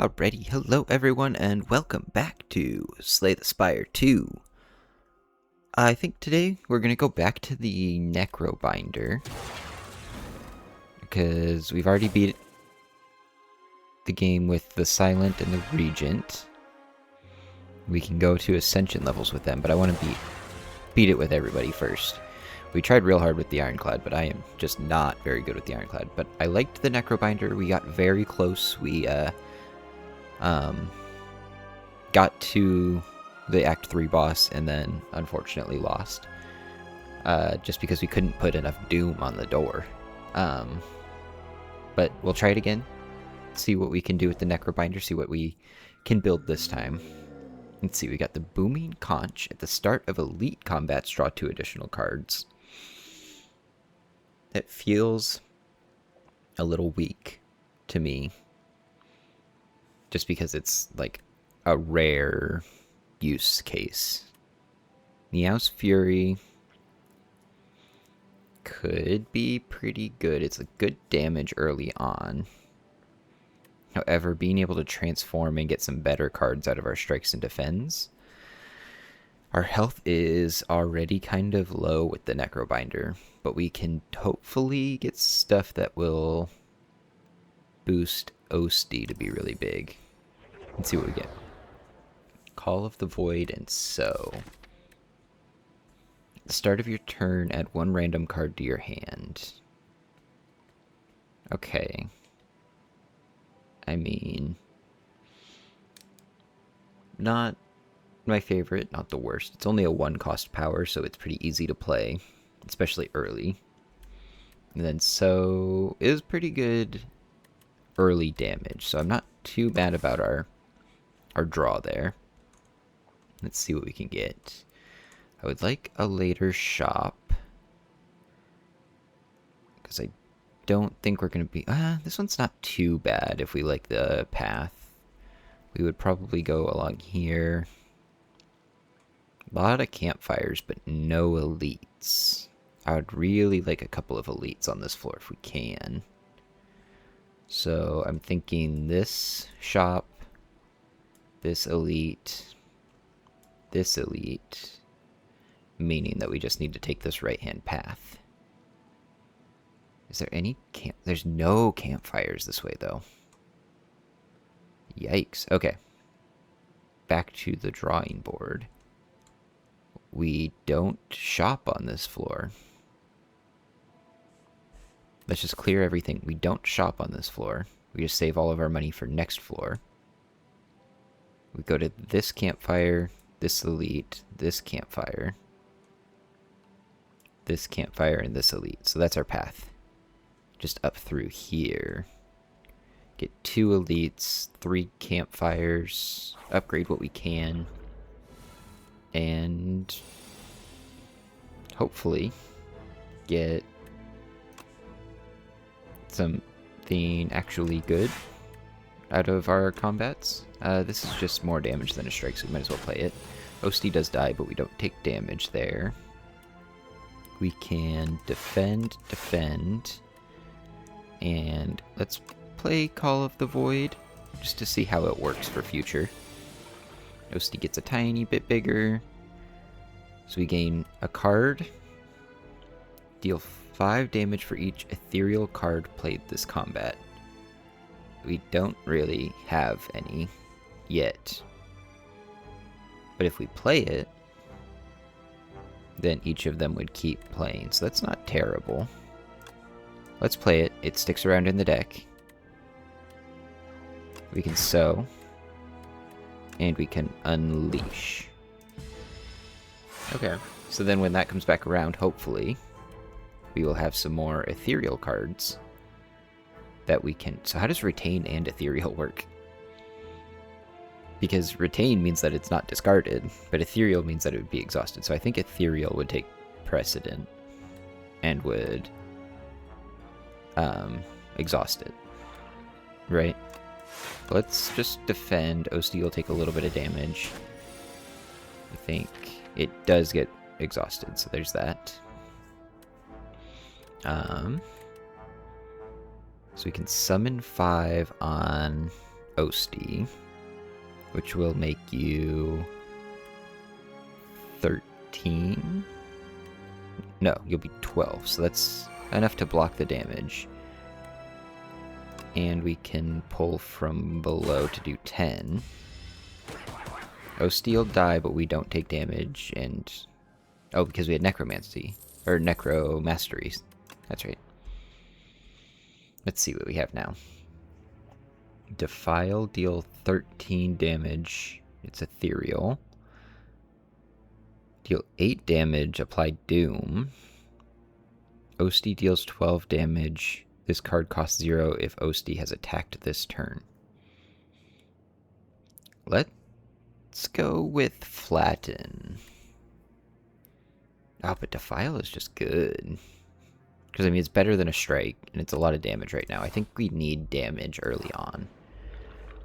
Alrighty, hello everyone and welcome back to Slay the Spire 2. I think today we're going to go back to the Necrobinder, because we've already beat the game with the Silent and the Regent. We can go to Ascension levels with them, but I want to beat it with everybody first. We tried real hard with the Ironclad, but I am just not very good with the Ironclad. But I liked the Necrobinder. We got very close. We got to the Act 3 boss and then unfortunately lost. Just because we couldn't put enough Doom on the door. But we'll try it again. See what we can do with the Necrobinder. See what we can build this time. Let's see, we got the Booming Conch. At the start of Elite combats, draw 2 additional cards. It feels a little weak to me. Just because it's like a rare use case. Meow's Fury could be pretty good. It's a good damage early on. However, being able to transform and get some better cards out of our strikes and defends. Our health is already kind of low with the Necrobinder, but we can hopefully get stuff that will boost Osti to be really big. Let's see what we get. Call of the Void and Sow. At the start of your turn, add 1 random card to your hand. Okay. I mean, not my favorite, not the worst. It's only a 1-cost power, so it's pretty easy to play, especially early. And then Sow is pretty good early damage, so I'm not too bad about our draw there. Let's see what we can get. I would like a later shop, because I don't think we're going to be... this one's not too bad if we like the path. We would probably go along here. A lot of campfires, but no elites. I would really like a couple of elites on this floor if we can. So I'm thinking this shop, this elite, meaning that we just need to take this right-hand path. Is there any camp? There's no campfires this way, though. Yikes. Okay. Back to the drawing board. We don't shop on this floor. Let's just clear everything. We don't shop on this floor. We just save all of our money for next floor. We go to this campfire, this elite, this campfire, and this elite. So that's our path. Just up through here. Get 2 elites, 3 campfires, upgrade what we can, and hopefully get something actually good out of our combats. This is just more damage than a strike, so we might as well play it. Osti does die, but we don't take damage there. We can defend, and let's play Call of the Void, just to see how it works for future. Osti gets a tiny bit bigger, so we gain a card. Deal 5 damage for each ethereal card played this combat. We don't really have any yet. But if we play it, then each of them would keep playing, so that's not terrible. Let's play it. It sticks around in the deck. We can Sow. And we can Unleash. Okay. So then when that comes back around, hopefully, we will have some more ethereal cards that we can... So how does Retain and Ethereal work? Because Retain means that it's not discarded, but Ethereal means that it would be exhausted. So I think Ethereal would take precedent and would exhaust it. Right? Let's just defend. Osti will take a little bit of damage. I think it does get exhausted, so there's that. So we can summon 5 on Osti, which will make you 13. No, you'll be 12, so that's enough to block the damage. And we can pull from below to do 10. Osti will die, but we don't take damage, and... Oh, because we had Necromancy. Or Necromastery. That's right. Let's see what we have now. Defile, deal 13 damage. It's ethereal. Deal 8 damage, apply Doom. Osti deals 12 damage. This card costs 0 if Osti has attacked this turn. Let's go with Flatten. Oh, but Defile is just good. Because, I mean, it's better than a Strike, and it's a lot of damage right now. I think we need damage early on.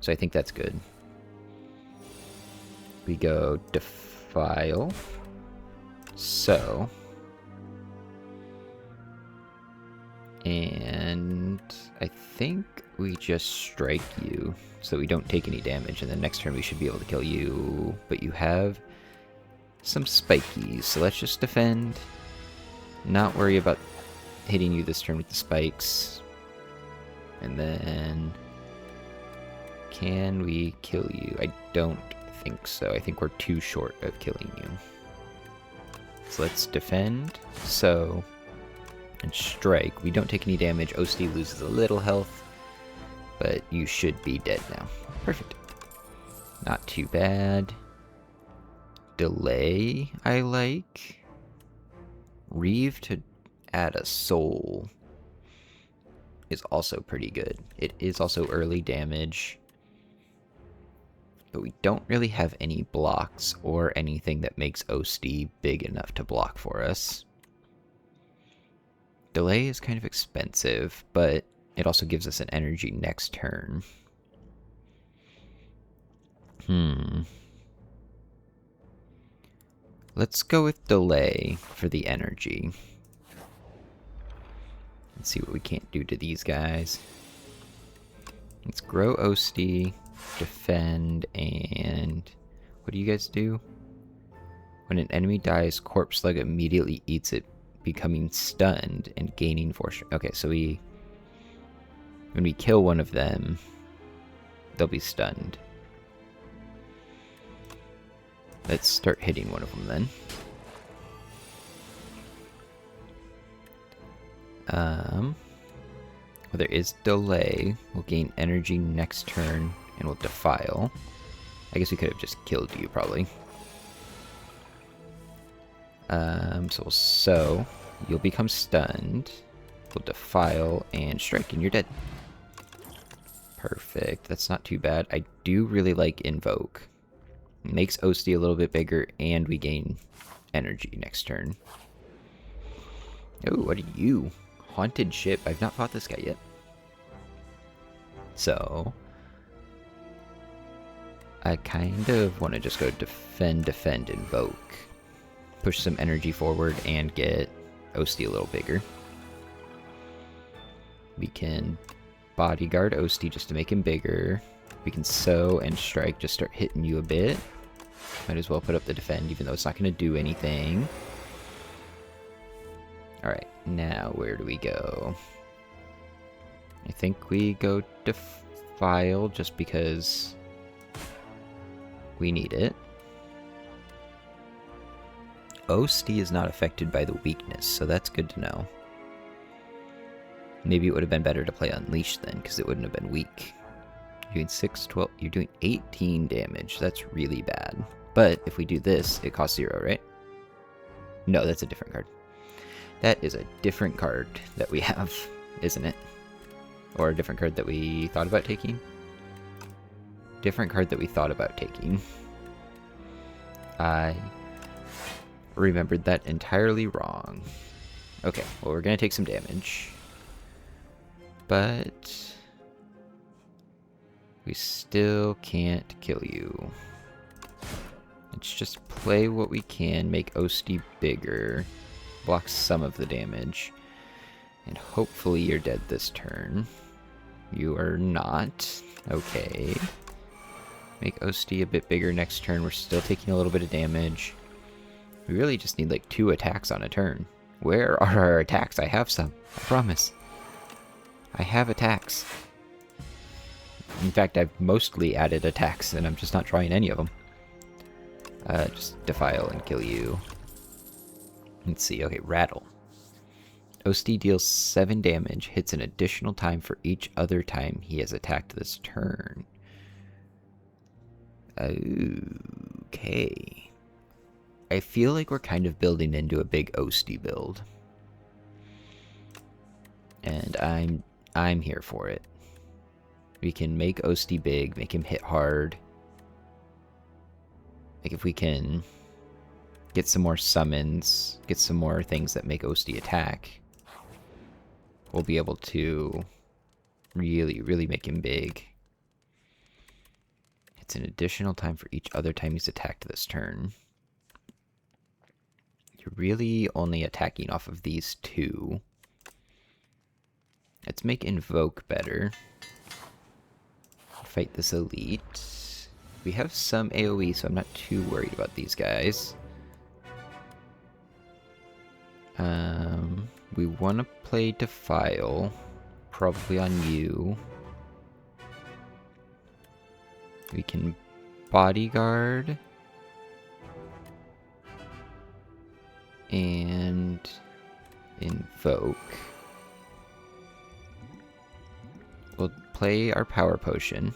So I think that's good. We go Defile. So. And I think we just strike you so we don't take any damage, and then next turn we should be able to kill you. But you have some spikies, so let's just defend. Not worry about hitting you this turn with the spikes. And then... Can we kill you? I don't think so. I think we're too short of killing you. So let's defend. So... And strike. We don't take any damage. Osti loses a little health. But you should be dead now. Perfect. Not too bad. Delay, I like. Reeve to add a soul is also pretty good. It is also early damage. But we don't really have any blocks or anything that makes Osti big enough to block for us. Delay is kind of expensive, but it also gives us an energy next turn. Let's go with Delay for the energy. Let's see what we can't do to these guys. Let's grow Osti, defend, and... What do you guys do? When an enemy dies, Corpse Slug immediately eats it, becoming stunned and gaining 4 strength. Okay, so when we kill one of them, they'll be stunned. Let's start hitting one of them then. Well, there is delay. We'll gain energy next turn, and we'll defile. I guess we could have just killed you, probably. So you'll become stunned. We'll defile and strike, and you're dead. Perfect. That's not too bad. I do really like Invoke. It makes Osti a little bit bigger, and we gain energy next turn. Oh, what are you? Haunted Ship. I've not fought this guy yet. So I kind of want to just go defend, invoke. Push some energy forward and get Osti a little bigger. We can bodyguard Osti just to make him bigger. We can sow and strike, just start hitting you a bit. Might as well put up the defend, even though it's not going to do anything. Alright, now where do we go? I think we go defile just because we need it. Osti is not affected by the weakness, so that's good to know. Maybe it would have been better to play Unleash then, because it wouldn't have been weak. You're doing 6, 12, you're doing 18 damage. That's really bad. But if we do this, it costs 0, right? No, that's a different card. That is a different card that we have, isn't it? Or a different card that we thought about taking? Different card that we thought about taking. I remembered that entirely wrong. Okay, well, we're going to take some damage. But we still can't kill you. Let's just play what we can, make Osti bigger, block some of the damage, and hopefully you're dead this turn. You are not. Okay. Make Osti a bit bigger next turn. We're still taking a little bit of damage. We really just need like 2 attacks on a turn. Where are our attacks? I have some. I promise. I have attacks. In fact, I've mostly added attacks, and I'm just not trying any of them. Just defile and kill you. Let's see. Okay, rattle. Osti deals 7 damage, hits an additional time for each other time he has attacked this turn. Okay. I feel like we're kind of building into a big Osti build. And I'm here for it. We can make Osti big, make him hit hard. Like if we can get some more summons, get some more things that make Osti attack, we'll be able to really, really make him big. It's an additional time for each other time he's attacked this turn. You're really only attacking off of these 2. Let's make Invoke better. Fight this elite. We have some AoE, so I'm not too worried about these guys. We want to play Defile, probably on you. We can Bodyguard and Invoke. We'll play our Power Potion.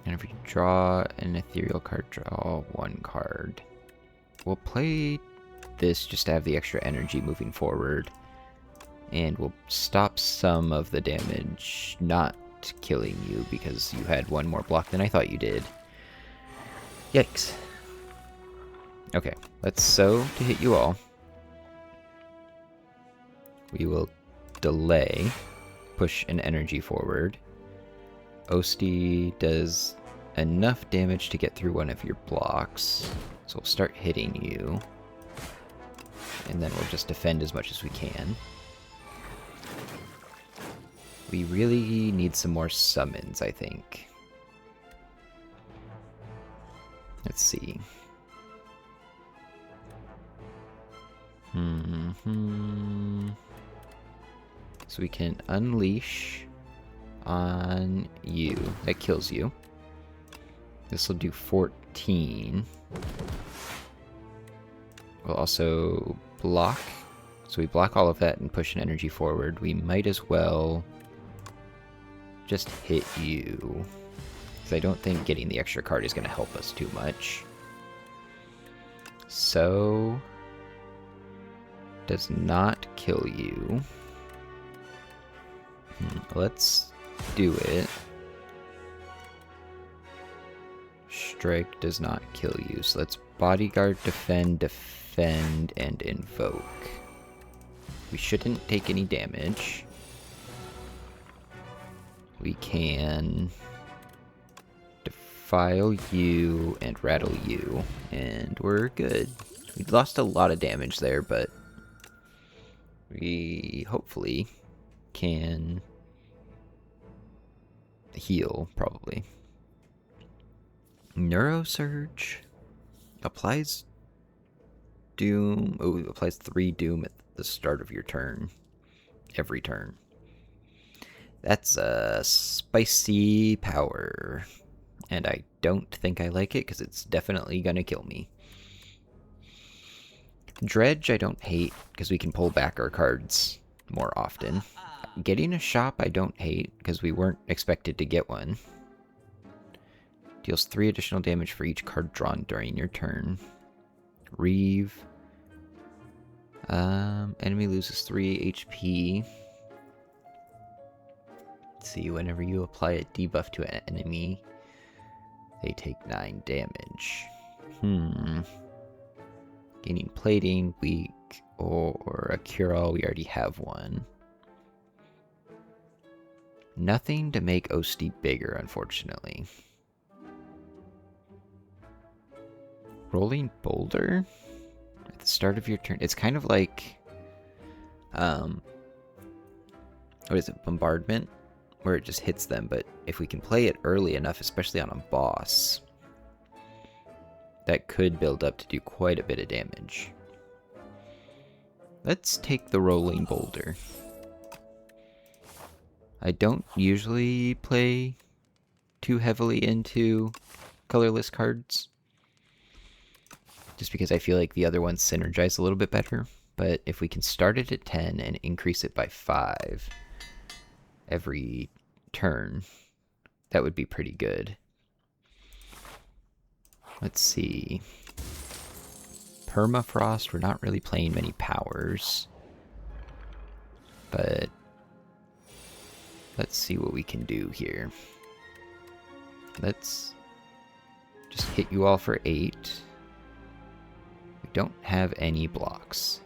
And if we draw an ethereal card, draw 1 card. We'll play this just to have the extra energy moving forward. And we'll stop some of the damage not killing you because you had 1 more block than I thought you did. Yikes. Okay, let's sow to hit you all. We will delay, push an energy forward. Osti does enough damage to get through 1 of your blocks. So we'll start hitting you. And then we'll just defend as much as we can. We really need some more summons, I think. Let's see. So we can unleash on you. That kills you. This will do 14. We'll also block. So we block all of that and push an energy forward. We might as well just hit you. Because I don't think getting the extra card is going to help us too much. So does not kill you. Let's do it. Strike does not kill you. So let's bodyguard, defend, and invoke. We shouldn't take any damage. We can defile you and rattle you, and we're good. We lost a lot of damage there, but we hopefully can heal, probably. Neurosurge applies Doom. Oh, it applies 3 Doom at the start of your turn. Every turn. That's a spicy power. And I don't think I like it, because it's definitely gonna kill me. Dredge I don't hate, because we can pull back our cards more often. Getting a shop I don't hate, because we weren't expected to get one. Deals 3 additional damage for each card drawn during your turn. Reeve. Enemy loses 3 HP. Let's see, whenever you apply a debuff to an enemy, they take 9 damage. Gaining plating, weak, or a cure-all, we already have one. Nothing to make Osti bigger, unfortunately. Rolling Boulder? At the start of your turn. It's kind of like What is it? Bombardment? Where it just hits them, but if we can play it early enough, especially on a boss, that could build up to do quite a bit of damage. Let's take the Rolling Boulder. I don't usually play too heavily into colorless cards, just because I feel like the other ones synergize a little bit better. But if we can start it at 10 and increase it by 5 every turn, that would be pretty good. Let's see. Permafrost, we're not really playing many powers. But let's see what we can do here. Let's just hit you all for 8. We don't have any blocks.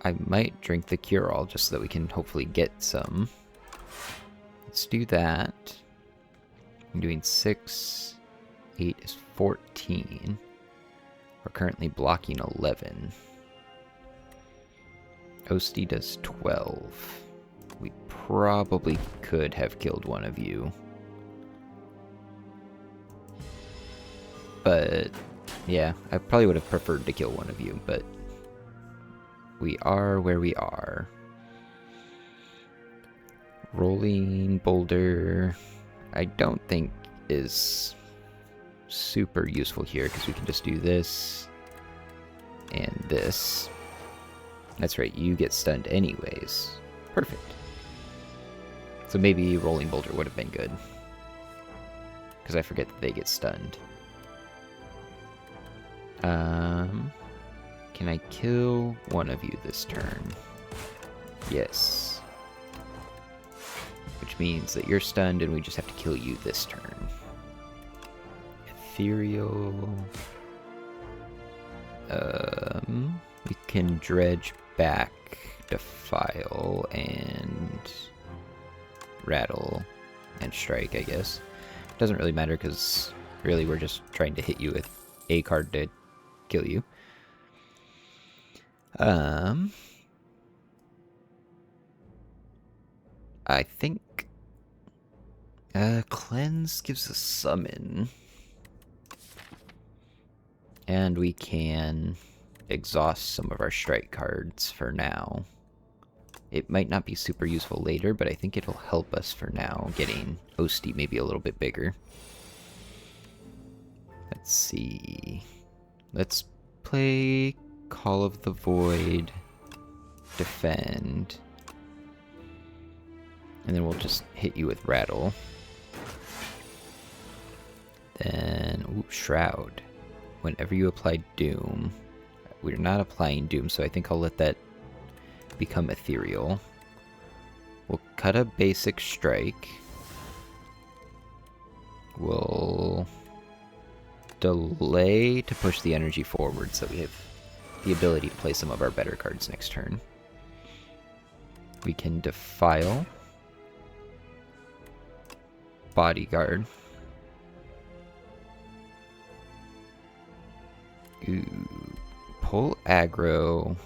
I might drink the cure-all just so that we can hopefully get some. Let's do that. I'm doing 6. 8 is 14. We're currently blocking 11. Osti does 12. We probably could have killed one of you. But, yeah, I probably would have preferred to kill one of you, but we are where we are. Rolling Boulder, I don't think is super useful here, because we can just do this and this. That's right, you get stunned anyways. Perfect. So maybe Rolling Boulder would have been good, because I forget that they get stunned. Can I kill one of you this turn? Yes. Which means that you're stunned and we just have to kill you this turn. Ethereal. We can dredge back, defile, and rattle, and strike, I guess. Doesn't really matter because really we're just trying to hit you with a card to kill you. I think cleanse gives a summon. And we can exhaust some of our strike cards for now. It might not be super useful later, but I think it'll help us for now, getting Osti maybe a little bit bigger. Let's see. Let's play Call of the Void, defend, and then we'll just hit you with Rattle. Then, ooh, Shroud. Whenever you apply Doom, we're not applying Doom, so I think I'll let that become Ethereal. We'll cut a basic strike. We'll delay to push the energy forward so we have the ability to play some of our better cards next turn. We can defile, bodyguard. Ooh, pull aggro,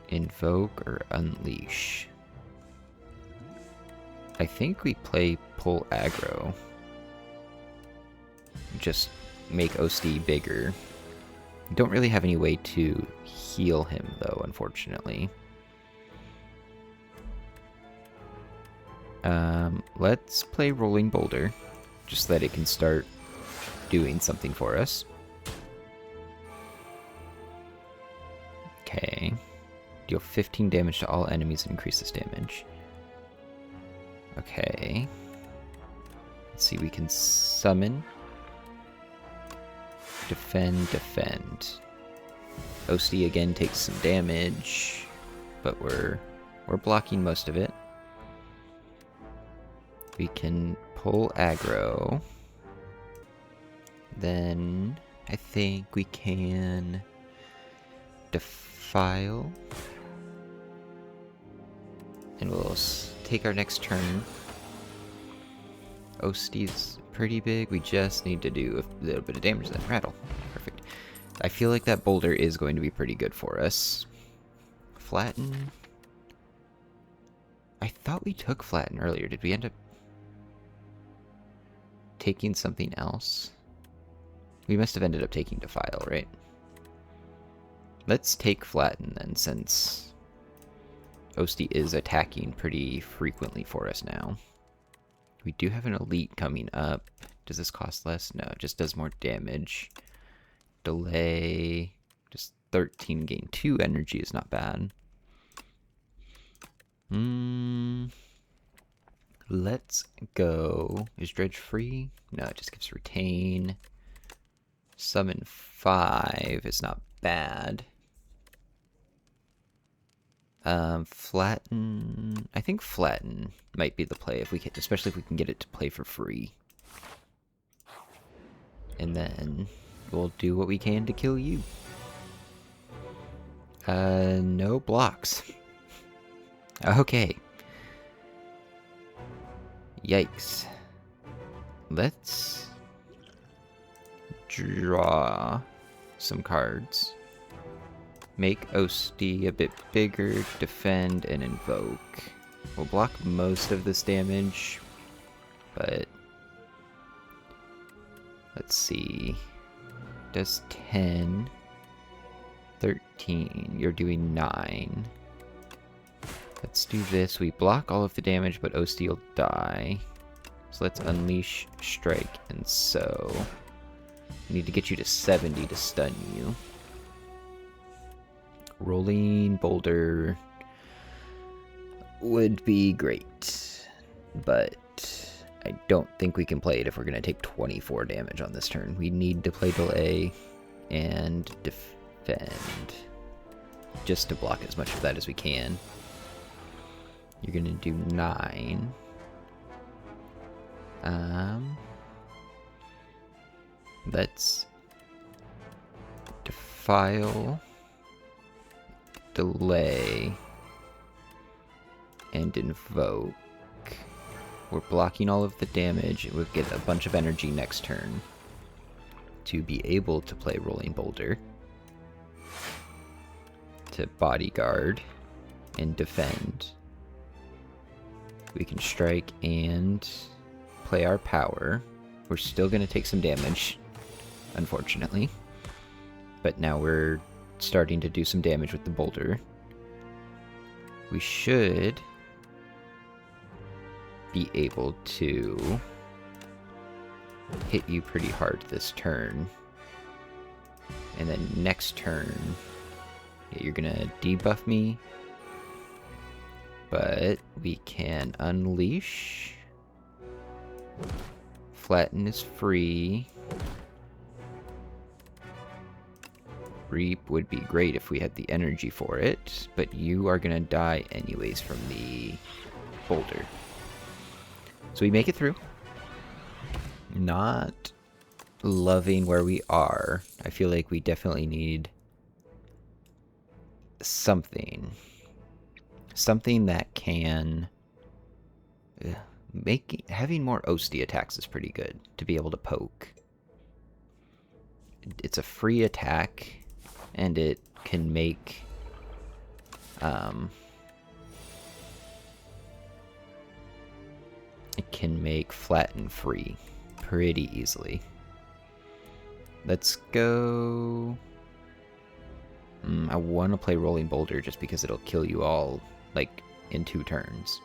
invoke, or unleash. I think we play pull aggro. Just make Osti bigger. We don't really have any way to heal him, though, unfortunately. Let's play Rolling Boulder, just so that it can start doing something for us. Okay. Deal 15 damage to all enemies and increase this damage. Okay. Let's see, we can summon. Defend, defend. Osti again takes some damage, but we're blocking most of it. We can pull aggro. Then I think we can defile. And we'll take our next turn. Osti's pretty big. We just need to do a little bit of damage then. Rattle. Perfect. I feel like that boulder is going to be pretty good for us. Flatten. I thought we took flatten earlier. Did we end up taking something else? We must have ended up taking defile, right? Let's take flatten then, since Osti is attacking pretty frequently for us now. We do have an elite coming up. Does this cost less? No, it just does more damage. Delay. Just 13 gain 2 energy is not bad. Let's go. Is dredge free? No, it just gives retain. Summon 5 is not bad. Flatten. I think flatten might be the play if we can, especially if we can get it to play for free. And then we'll do what we can to kill you. No blocks. Okay. Yikes. Let's draw some cards. Make Osti a bit bigger, defend, and invoke. We'll block most of this damage, but let's see. Does 10, 13, you're doing 9. Let's do this. We block all of the damage, but Osti will die. So let's unleash, strike, and sow. We need to get you to 70 to stun you. Rolling boulder would be great, but I don't think we can play it if we're going to take 24 damage on this turn. We need to play delay and defend just to block as much of that as we can. You're going to do 9. Let's defile, delay, and invoke. We're blocking all of the damage. We'll get a bunch of energy next turn to be able to play Rolling Boulder, to bodyguard and defend. We can strike and play our power. We're still going to take some damage, unfortunately. But now we're starting to do some damage with the boulder. We should be able to hit you pretty hard this turn. And then next turn, you're going to debuff me. But we can unleash. Flatten is free. Reap would be great if we had the energy for it, but you are going to die anyways from the boulder. So we make it through. Not loving where we are. I feel like we definitely need something. Something that can having more Osti attacks is pretty good to be able to poke. It's a free attack, and it can make flatten free pretty easily. Let's go. I want to play Rolling Boulder just because it'll kill you all like in 2 turns.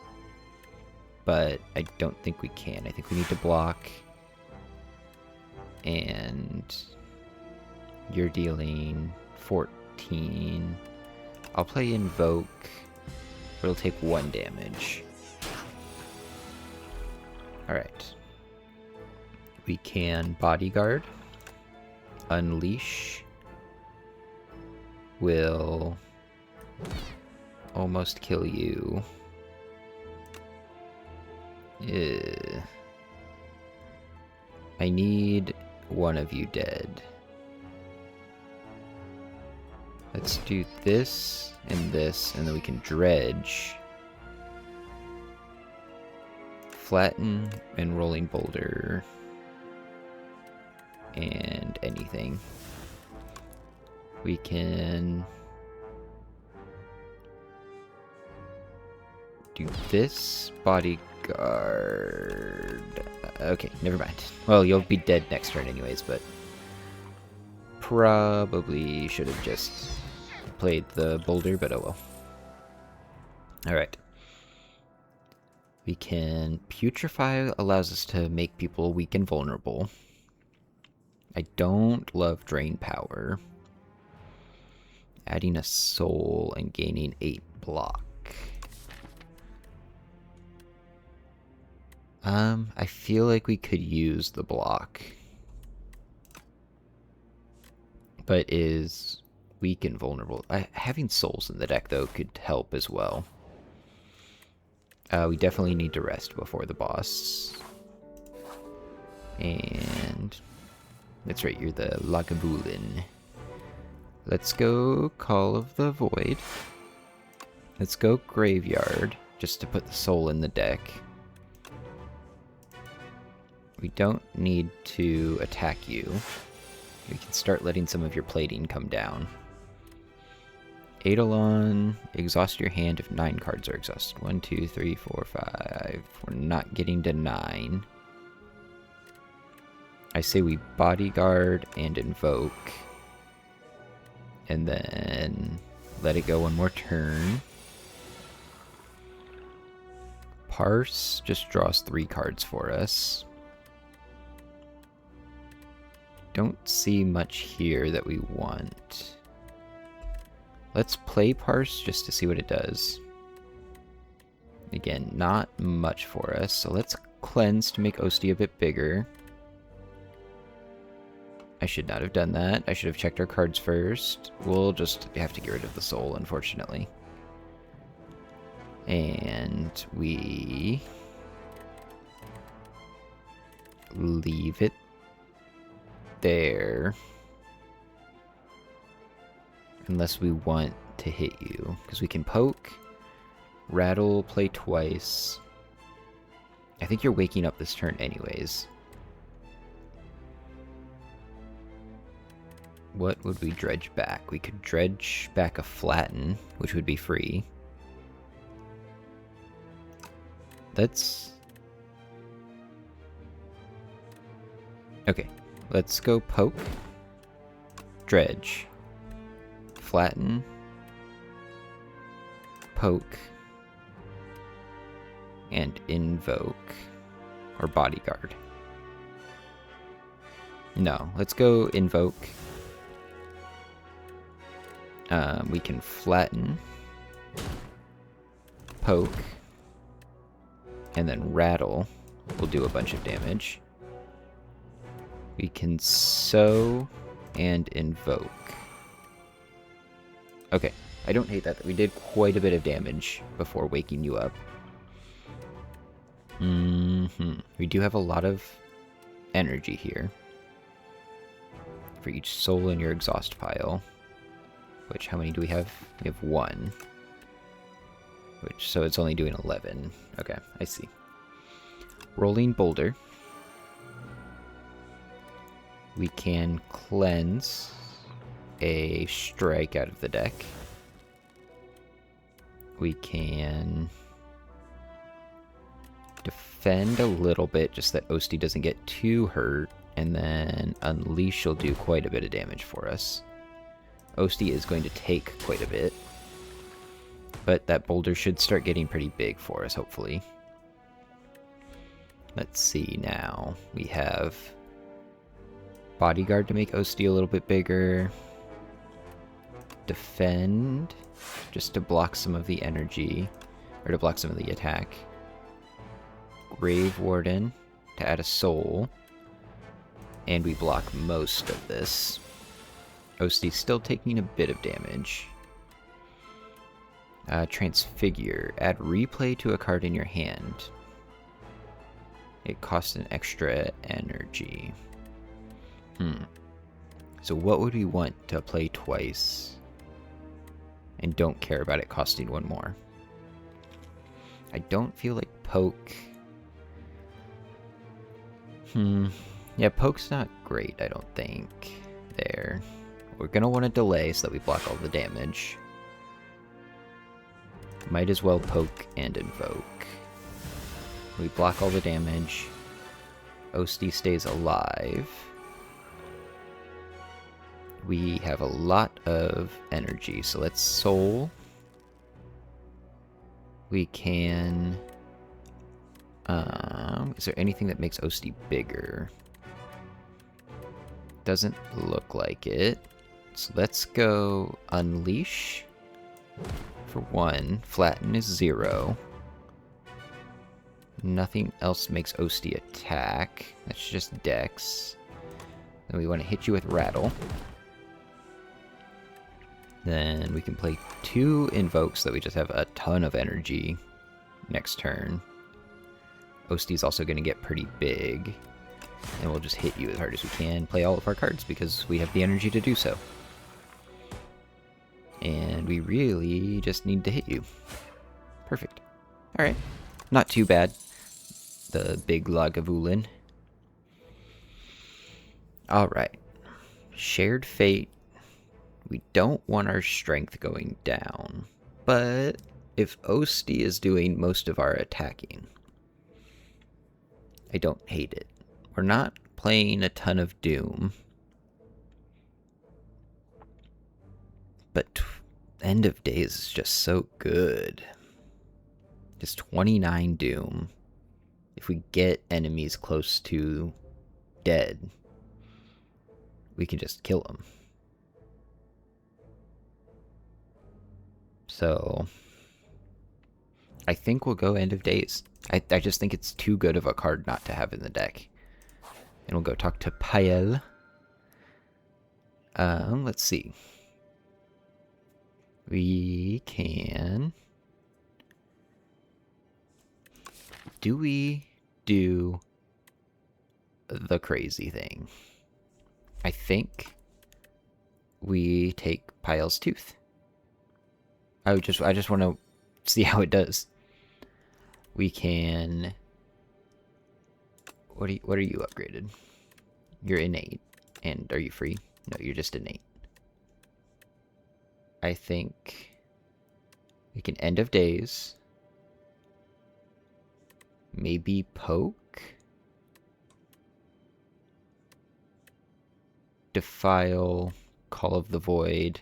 But I don't think we can. I think we need to block. And you're dealing 14. I'll play Invoke. It'll take 1 damage. Alright. We can Bodyguard. Unleash. Will almost kill you. I need one of you dead. Let's do this, and then we can dredge. Flatten and Rolling Boulder. And anything. We can do this bodyguard. Okay, never mind. Well, you'll be dead next turn anyways, but probably should have just played the boulder, but oh well. Alright. We can putrefy, allows us to make people weak and vulnerable. I don't love drain power. Adding a soul and gaining 8 block. I feel like we could use the block. But is weak and vulnerable. Having souls in the deck, though, could help as well. We definitely need to rest before the boss. And that's right, you're the Lagavulin. Let's go Call of the Void. Let's go Graveyard, just to put the soul in the deck. We don't need to attack you. We can start letting some of your plating come down. Eidolon, exhaust your hand if 9 cards are exhausted. 1, 2, 3, 4, 5. We're not getting to 9. I say we bodyguard and invoke. And then let it go one more turn. Parse just draws 3 cards for us. Don't see much here that we want. Let's play Parse just to see what it does. Again, not much for us, so let's cleanse to make Osti a bit bigger. I should not have done that. I should have checked our cards first. We'll just have to get rid of the soul, unfortunately. And we leave it there. Unless we want to hit you. Because we can poke, rattle, play twice. I think you're waking up this turn anyways. What would we dredge back? We could dredge back a flatten, which would be free. Let's... Okay, let's go poke, dredge, flatten, poke, and invoke, or bodyguard. No, let's go invoke. We can flatten, poke, and then rattle will do a bunch of damage. We can sow and invoke. Okay, I don't hate that. We did quite a bit of damage before waking you up. We do have a lot of energy here. For each soul in your exhaust pile. Which, how many do we have? We have 1. Which, so it's only doing 11. Okay, I see. Rolling Boulder. We can cleanse a strike out of the deck. We can defend a little bit, just that Osti doesn't get too hurt. And then Unleash will do quite a bit of damage for us. Osti is going to take quite a bit. But that boulder should start getting pretty big for us, hopefully. Let's see now. We have Bodyguard to make Osti a little bit bigger. Defend, just to block some of the energy, or to block some of the attack. Grave Warden, to add a soul. And we block most of this. Osti's still taking a bit of damage. Transfigure. Add replay to a card in your hand. It costs an extra energy. So what would we want to play twice? And don't care about it costing 1 more. I don't feel like poke. Yeah, poke's not great, I don't think. There. We're going to want to delay so that we block all the damage. Might as well poke and invoke. We block all the damage. Osti stays alive. We have a lot of energy, so let's soul. We can... is there anything that makes Osti bigger? Doesn't look like it. So let's go Unleash. For 1, Flatten is 0. Nothing else makes Osti attack. That's just Dex. Then we want to hit you with Rattle. Then we can play 2 Invokes so that we just have a ton of energy next turn. Osti's also going to get pretty big. And we'll just hit you as hard as we can. Play all of our cards because we have the energy to do so. And we really just need to hit you. Perfect. Alright. Not too bad. The big Lagavulin. Alright. Shared Fate. We don't want our strength going down. But if Osti is doing most of our attacking, I don't hate it. We're not playing a ton of Doom. But End of Days is just so good. Just 29 Doom. If we get enemies close to dead, we can just kill them. So, I think we'll go End of Days. I just think it's too good of a card not to have in the deck. And we'll go talk to Pael. Let's see. We can... Do we do the crazy thing? I think we take Pael's Tooth. I just want to see how it does. We can... What are you upgraded? You're innate. And are you free? No, you're just innate. I think we can End of Days. Maybe poke? Defile, Call of the Void.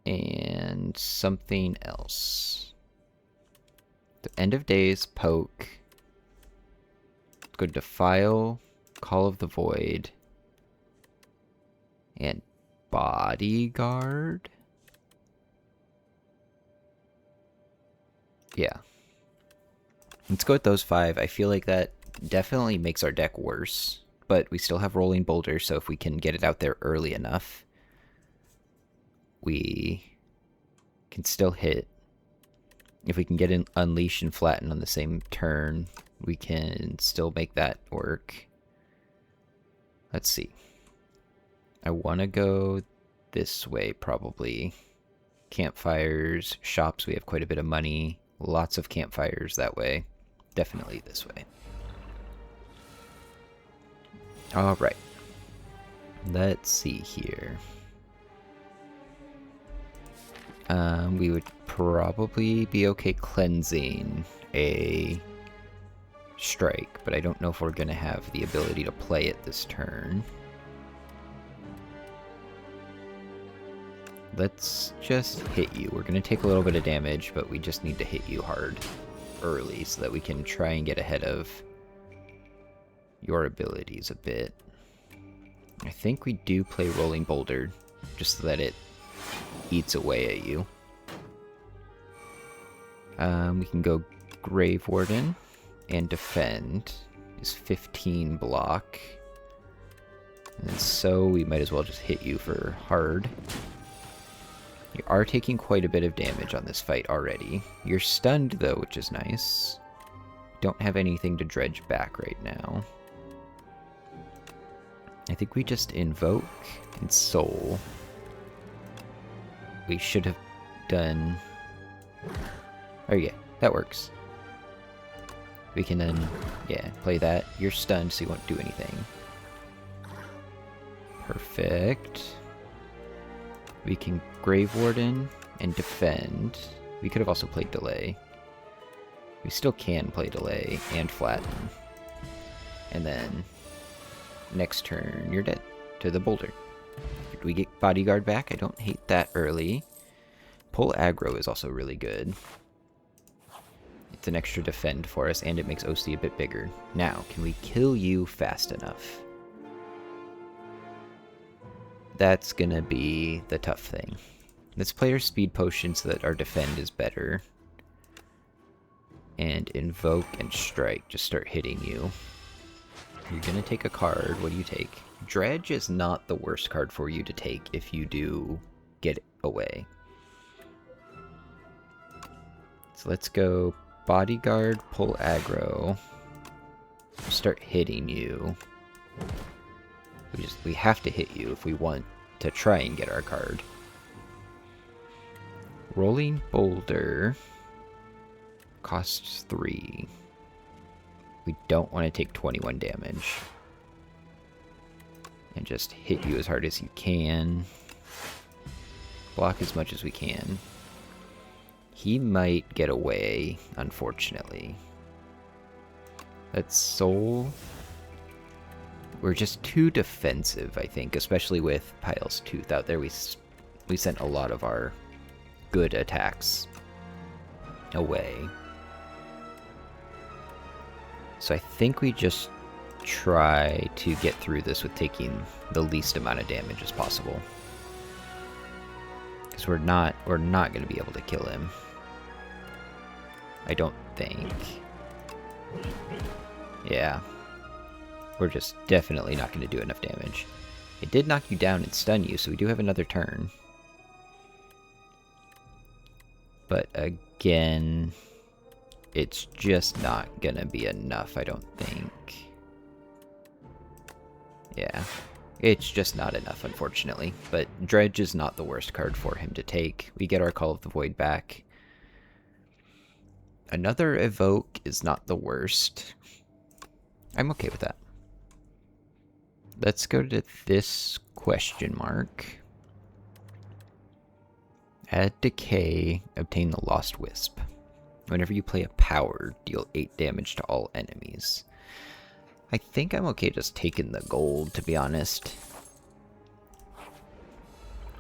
And something else. The End of Days, poke. Let's go Defile, Call of the Void. And Bodyguard? Yeah. Let's go with those 5. I feel like that definitely makes our deck worse. But we still have Rolling Boulder, so if we can get it out there early enough, we can still hit. If we can get an Unleash and Flatten on the same turn, we can still make that work. Let's see. I want to go this way, probably. Campfires, shops, we have quite a bit of money. Lots of campfires that way. Definitely this way. Alright. Let's see here. We would probably be okay cleansing a strike, but I don't know if we're going to have the ability to play it this turn. Let's just hit you. We're going to take a little bit of damage, but we just need to hit you hard early so that we can try and get ahead of your abilities a bit. I think we do play Rolling Boulder, just so that it eats away at you. We can go Grave Warden and Defend. Is 15 block. And so we might as well just hit you for hard. You are taking quite a bit of damage on this fight already. You're stunned though, which is nice. Don't have anything to dredge back right now. I think we just invoke and soul. We should have done... Oh yeah, that works. We can then, yeah, play that. You're stunned, so you won't do anything. Perfect. We can Grave Warden and defend. We could have also played delay. We still can play delay and flatten. And then next turn, you're dead to the boulder. Do we get bodyguard back? I don't hate that early. Pull aggro is also really good. It's an extra defend for us, and it makes OC a bit bigger. Now, can we kill you fast enough? That's gonna be the tough thing. Let's play our speed potion so that our defend is better. And invoke and strike. Just start hitting you. You're gonna take a card. What do you take? Dredge is not the worst card for you to take if you do get away. So let's go bodyguard, pull aggro. Start hitting you. We have to hit you if we want to try and get our card. Rolling boulder costs 3. We don't want to take 21 damage. And just hit you as hard as you can. Block as much as we can. He might get away, unfortunately. Let's soul. We're just too defensive, I think, especially with Pyle's Tooth out there. We sent a lot of our good attacks away. So I think we just try to get through this with taking the least amount of damage as possible. Because we're not going to be able to kill him. I don't think. Yeah. We're just definitely not going to do enough damage. It did knock you down and stun you, so we do have another turn. But again, it's just not going to be enough, I don't think. Yeah. It's just not enough, unfortunately. But Dredge is not the worst card for him to take. We get our Call of the Void back. Another Evoke is not the worst. I'm okay with that. Let's go to this question mark. Add Decay, obtain the Lost Wisp. Whenever you play a power, deal 8 damage to all enemies. I think I'm okay just taking the gold, to be honest.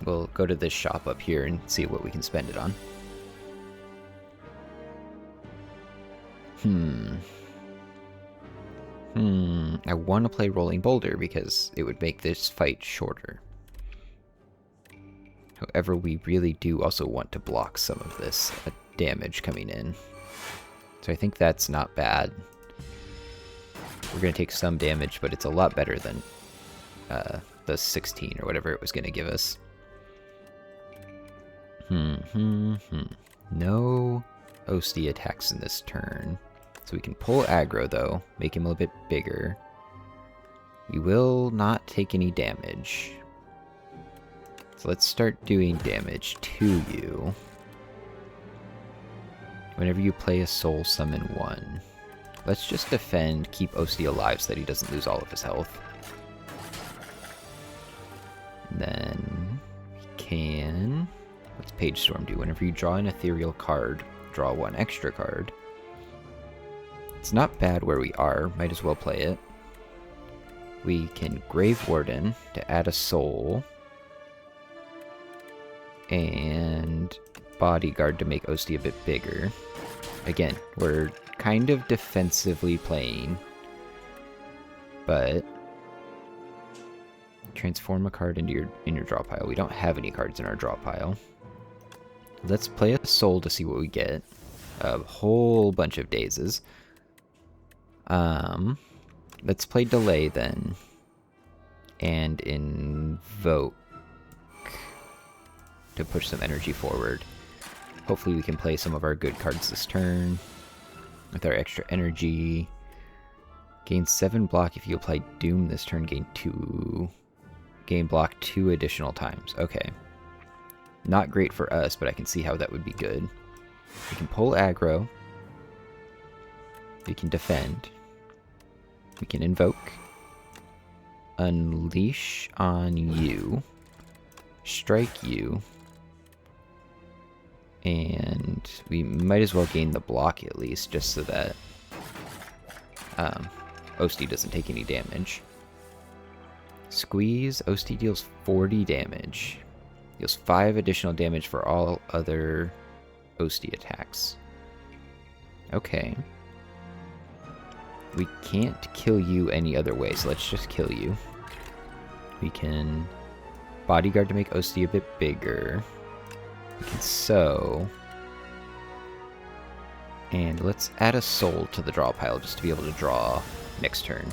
We'll go to this shop up here and see what we can spend it on. I want to play Rolling Boulder because it would make this fight shorter. However, we really do also want to block some of this damage coming in. So I think that's not bad. We're going to take some damage, but it's a lot better than the 16 or whatever it was going to give us. No OC attacks in this turn. So we can pull aggro, though, make him a little bit bigger. We will not take any damage. So let's start doing damage to you. Whenever you play a soul summon 1. Let's just defend, keep OC alive so that he doesn't lose all of his health. And then we can... What's Page Storm do? Whenever you draw an ethereal card, draw 1 extra card. It's not bad where we are, might as well play it. We can Grave Warden to add a soul. And Bodyguard to make OC a bit bigger. Again, we're kind of defensively playing. But transform a card into your draw pile. We don't have any cards in our draw pile. Let's play a soul to see what we get. A whole bunch of dazes. Let's play delay then. And invoke to push some energy forward. Hopefully we can play some of our good cards this turn. With our extra energy. Gain 7 block if you apply Doom this turn. Gain block 2 additional times. Okay. Not great for us, but I can see how that would be good. We can pull aggro. We can defend. We can invoke. unleash on you, strike you, and we might as well gain the block at least, just so that Osti doesn't take any damage. Squeeze, Osti deals 40 damage. Deals 5 additional damage for all other Osti attacks. Okay. We can't kill you any other way, so let's just kill you. We can bodyguard to make Osti a bit bigger. We can sew. And let's add a soul to the draw pile just to be able to draw next turn.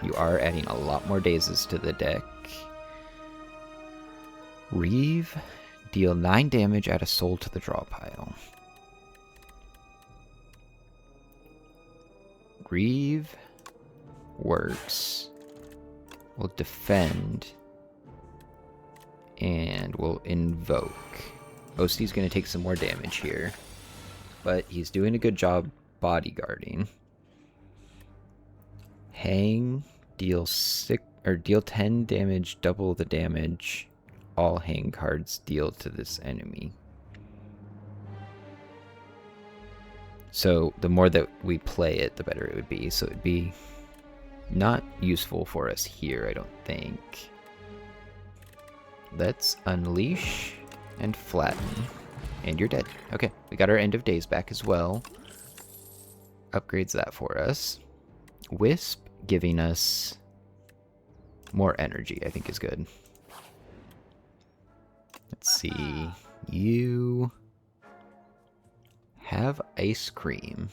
You are adding a lot more dazes to the deck. Reeve, deal 9 damage, add a soul to the draw pile. Reeve works. We'll defend. And we'll invoke. Osti's going to take some more damage here. But he's doing a good job bodyguarding. Hang, deal 10 damage, double the damage all hang cards deal to this enemy. So the more that we play it, the better it would be. So it'd be not useful for us here, I don't think. Let's unleash and flatten. And you're dead. Okay, we got our end of days back as well. Upgrades that for us. Wisp giving us more energy, I think is good. Let's see. You have ice cream.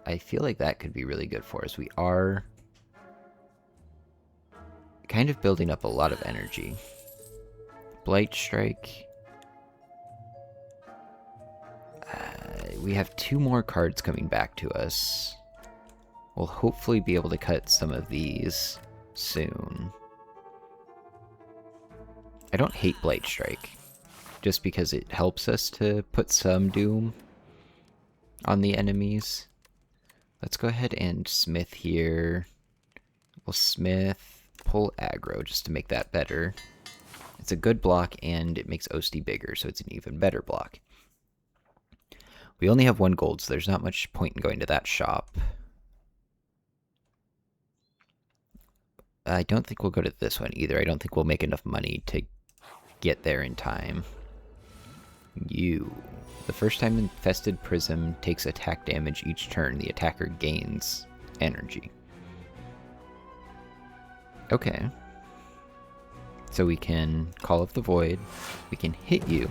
I feel like that could be really good for us. We are kind of building up a lot of energy. Blight Strike. We have 2 more cards coming back to us. We'll hopefully be able to cut some of these soon. I don't hate Blight Strike, just because it helps us to put some doom on the enemies. Let's go ahead and smith here. We'll smith, pull aggro just to make that better. It's a good block and it makes Osti bigger, so it's an even better block. We only have 1 gold, so there's not much point in going to that shop. I don't think we'll go to this one either. I don't think we'll make enough money to get there in time. You. The first time Infested Prism takes attack damage each turn, the attacker gains energy. Okay. So we can Call of the Void. We can hit you.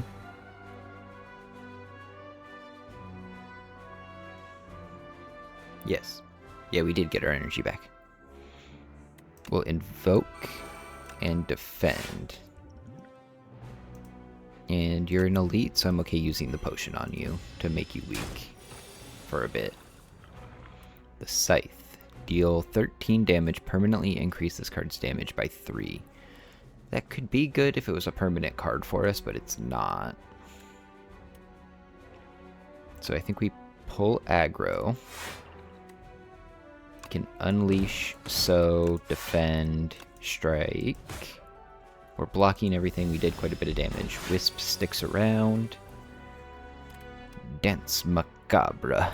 Yes. Yeah, we did get our energy back. We'll invoke and defend. And you're an elite, so I'm okay using the potion on you to make you weak for a bit. The Scythe. Deal 13 damage, permanently increase this card's damage by 3. That could be good if it was a permanent card for us, but it's not. So I think we pull aggro. Can unleash, sow, defend, strike. We're blocking everything. We did quite a bit of damage. Wisp sticks around. Dance Macabre.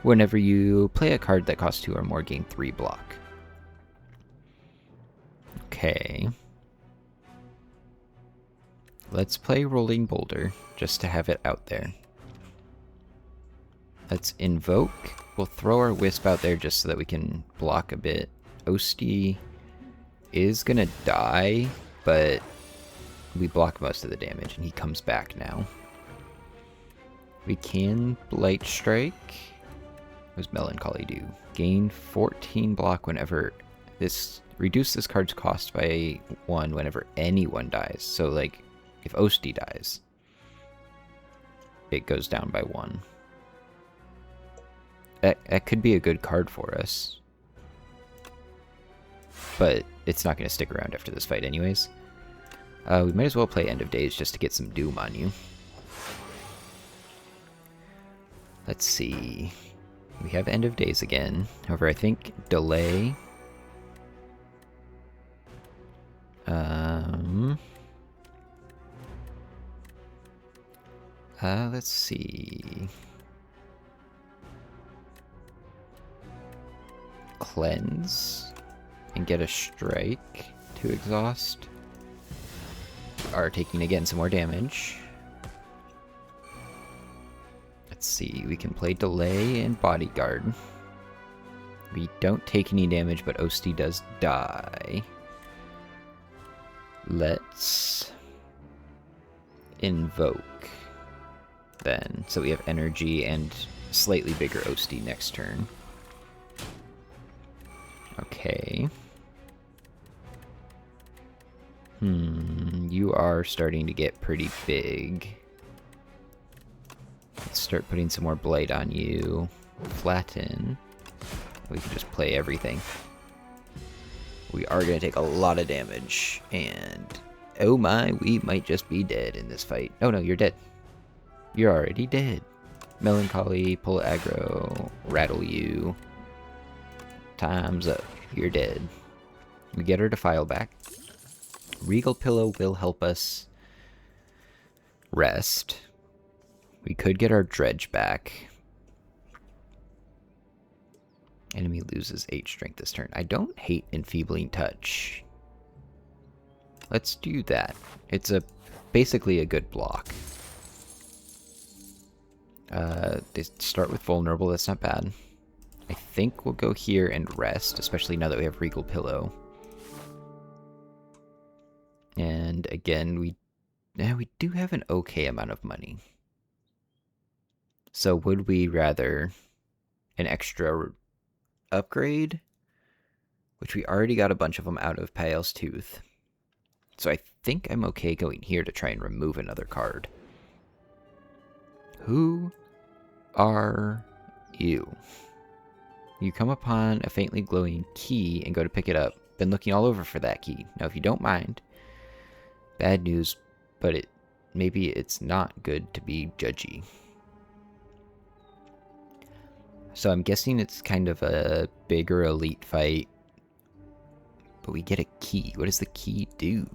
Whenever you play a card that costs 2 or more, gain 3 block. Okay. Let's play Rolling Boulder, just to have it out there. Let's invoke. We'll throw our Wisp out there just so that we can block a bit. Osti is gonna die, but we block most of the damage, and he comes back now. We can Blight Strike. What does Melancholy do? Gain 14 block whenever this... Reduce this card's cost by 1 whenever anyone dies. So, like, if Osti dies, it goes down by 1. That could be a good card for us. But it's not going to stick around after this fight anyways. We might as well play End of Days just to get some doom on you. Let's see. We have End of Days again. However, I think Delay Let's see. Cleanse and get a strike to exhaust. Are taking again some more damage. Let's see, we can play delay and bodyguard. We don't take any damage, but Osti does die. Let's invoke then. So we have energy and slightly bigger Osti next turn. Okay. You are starting to get pretty big. Let's start putting some more blight on you. Flatten. We can just play everything. We are going to take a lot of damage, and oh my, we might just be dead in this fight. Oh no, you're dead. You're already dead. Melancholy, pull aggro, rattle you. Time's up. You're dead. We get our Defile back. Regal Pillow will help us rest. We could get our Dredge back. Enemy loses 8 strength this turn. I don't hate Enfeebling Touch. Let's do that. It's basically a good block. They start with Vulnerable, that's not bad. I think we'll go here and rest, especially now that we have Regal Pillow. And again, we do have an okay amount of money. So would we rather an extra upgrade, which we already got a bunch of them out of Pael's Tooth. So I think I'm okay going here to try and remove another card. Who are you? You come upon a faintly glowing key and go to pick it up. Been looking all over for that key. Now if you don't mind, bad news, but maybe it's not good to be judgy. So I'm guessing it's kind of a bigger elite fight. But we get a key. What does the key do?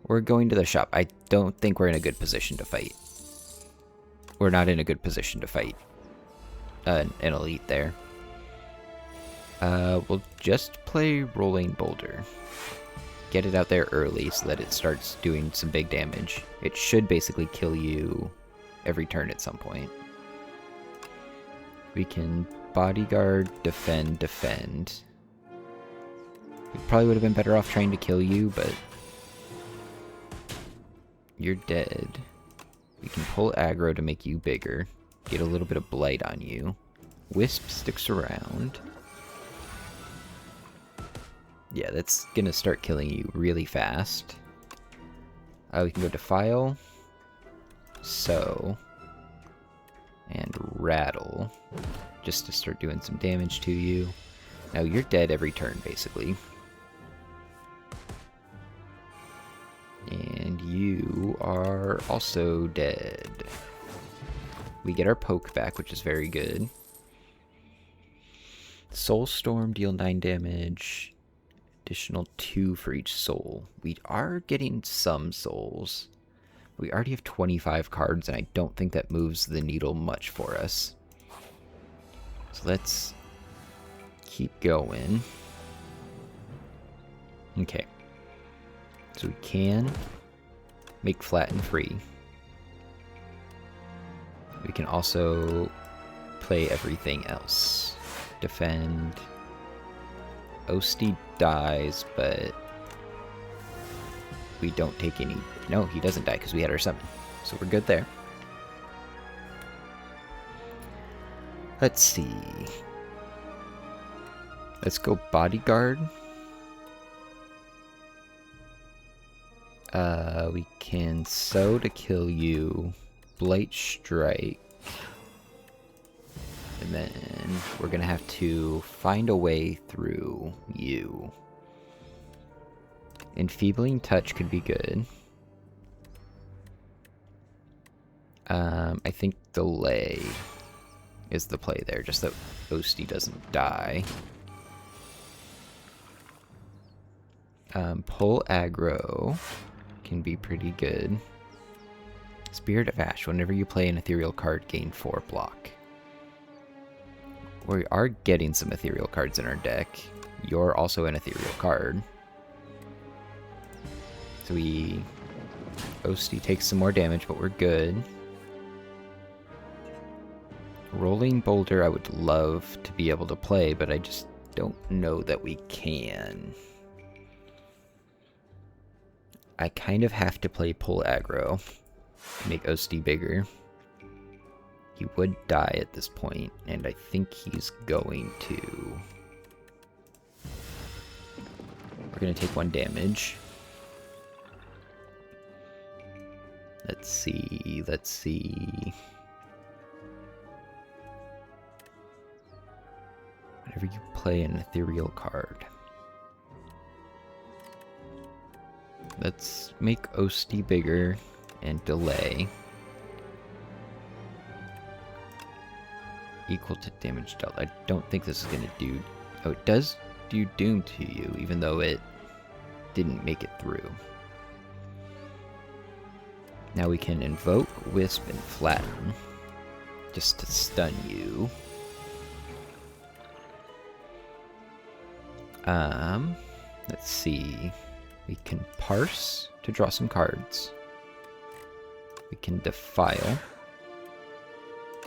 We're going to the shop. I don't think we're in a good position to fight. We're not in a good position to fight an elite there. We'll just play Rolling Boulder. Get it out there early so that it starts doing some big damage. It should basically kill you every turn at some point. We can bodyguard, defend, defend. We probably would have been better off trying to kill you, but you're dead. We can pull aggro to make you bigger. Get a little bit of blight on you. Wisp sticks around. Yeah, that's gonna start killing you really fast. We can go Defile. So. And Rattle. Just to start doing some damage to you. Now you're dead every turn, basically. And you are also dead. We get our poke back, which is very good. Soulstorm, deal 9 damage. Additional 2 for each soul. We are getting some souls. We already have 25 cards, and I don't think that moves the needle much for us. So let's keep going. Okay. So we can make Flatten free. We can also play everything else. Defend. Osti dies, but we don't take any... No, he doesn't die because we had our summon. So we're good there. Let's see. Let's go Bodyguard. We can Sow to kill you. Blight Strike. And then we're going to have to find a way through you. Enfeebling Touch could be good. I think Delay is the play there, just that Osti doesn't die. Pull aggro can be pretty good. Spirit of Ash. Whenever you play an ethereal card, gain 4 block. We are getting some ethereal cards in our deck. You're also an ethereal card. So Osti takes some more damage, but we're good. Rolling Boulder I would love to be able to play, but I just don't know that we can. I kind of have to play Pull Aggro to make Osti bigger. He would die at this point, and I think he's going to. We're going to take 1 damage. Let's see. Whenever you play an ethereal card. Let's make Osti bigger and delay. Equal to damage dealt. I don't think this is going to do... Oh, it does do Doom to you, even though it didn't make it through. Now we can invoke, Wisp, and Flatten, just to stun you. Let's see. We can Parse to draw some cards. We can Defile.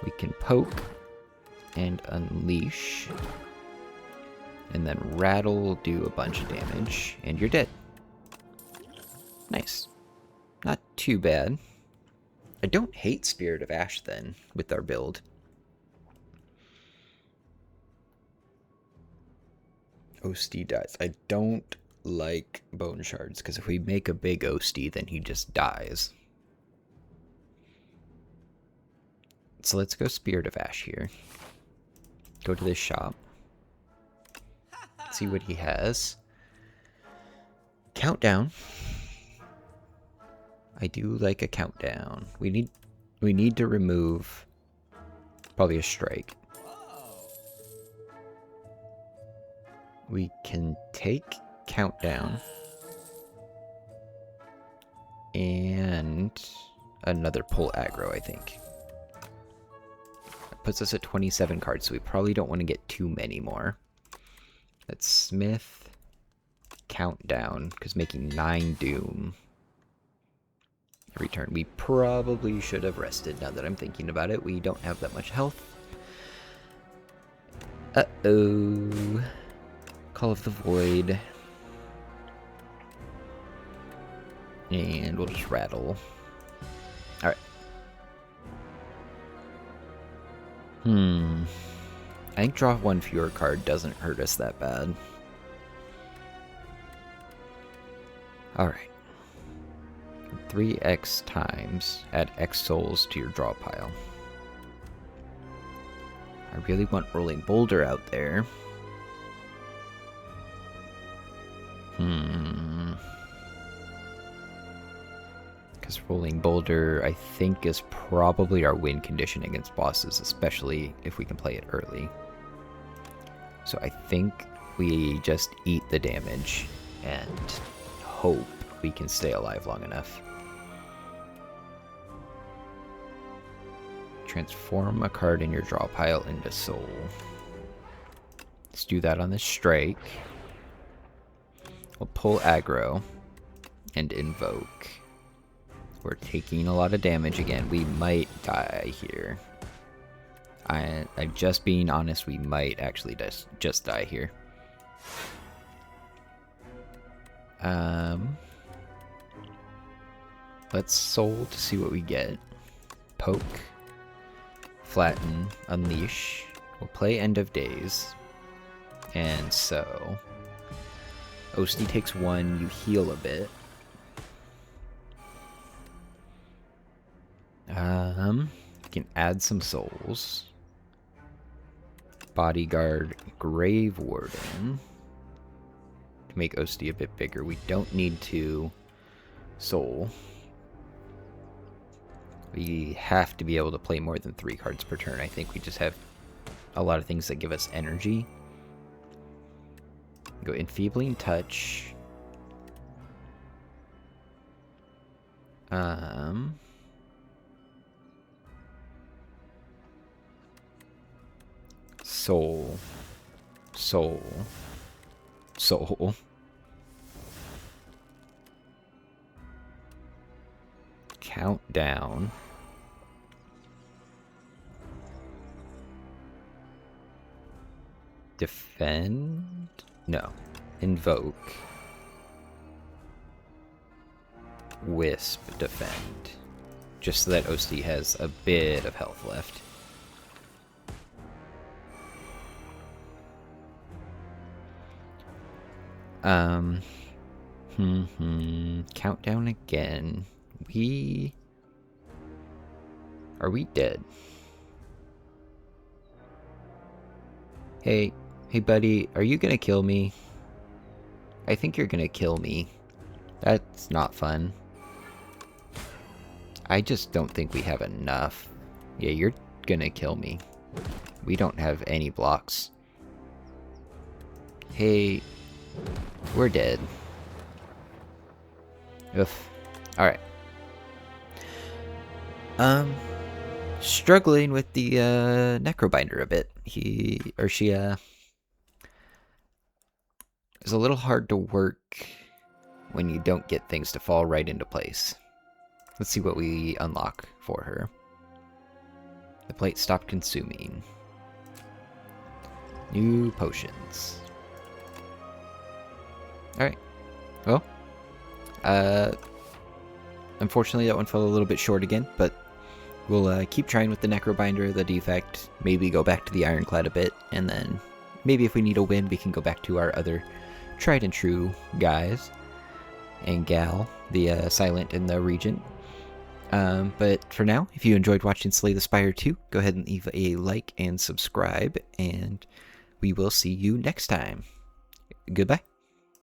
We can Poke and Unleash. And then Rattle will do a bunch of damage, and you're dead. Nice. Not too bad. I don't hate Spirit of Ash then, with our build. Osti dies. I don't like Bone Shards, because if we make a big Osti, then he just dies. So let's go Spirit of Ash here. Go to this shop. See what he has. Countdown. I do like a countdown. We need to remove probably a strike. We can take countdown and another pull aggro, I think. That puts us at 27 cards, so we probably don't want to get too many more. That's Smith, countdown, because making 9 Doom every turn. We probably should have rested now that I'm thinking about it. We don't have that much health. Uh-oh. Call of the Void. And we'll just rattle. Alright. I think draw 1 fewer card doesn't hurt us that bad. Alright. 3x times, add X souls to your draw pile. I really want Rolling Boulder out there. Because Rolling Boulder, I think, is probably our win condition against bosses, especially if we can play it early. So I think we just eat the damage and hope we can stay alive long enough. Transform a card in your draw pile into soul. Let's do that on this strike. We'll pull aggro and invoke. We're taking a lot of damage again. We might die here. I'm just being honest, we might actually just die here. Let's soul to see what we get. Poke. Flatten. Unleash. We'll play End of Days. And so Osti takes 1, you heal a bit. We can add some souls. Bodyguard, Grave Warden. To make Osti a bit bigger. We don't need to soul. We have to be able to play more than 3 cards per turn. I think we just have a lot of things that give us energy. Go Enfeebling Touch, Soul. Soul. Soul. Countdown. Defend? No. Invoke. Wisp. Defend. Just so that OC has a bit of health left. Countdown again. Are we dead? Hey buddy, are you gonna kill me? I think you're gonna kill me. That's not fun. I just don't think we have enough. Yeah, you're gonna kill me. We don't have any blocks. Hey, we're dead. Oof. Alright. Struggling with the Necrobinder a bit. He or she is a little hard to work when you don't get things to fall right into place. Let's see what we unlock for her. The plate stopped consuming. New potions. Alright. Well, unfortunately that one fell a little bit short again, but we'll keep trying with the Necrobinder, the defect, maybe go back to the Ironclad a bit, and then maybe if we need a win, we can go back to our other tried and true guys and gal, the Silent and the Regent. But for now, if you enjoyed watching Slay the Spire 2, go ahead and leave a like and subscribe, and we will see you next time. Goodbye.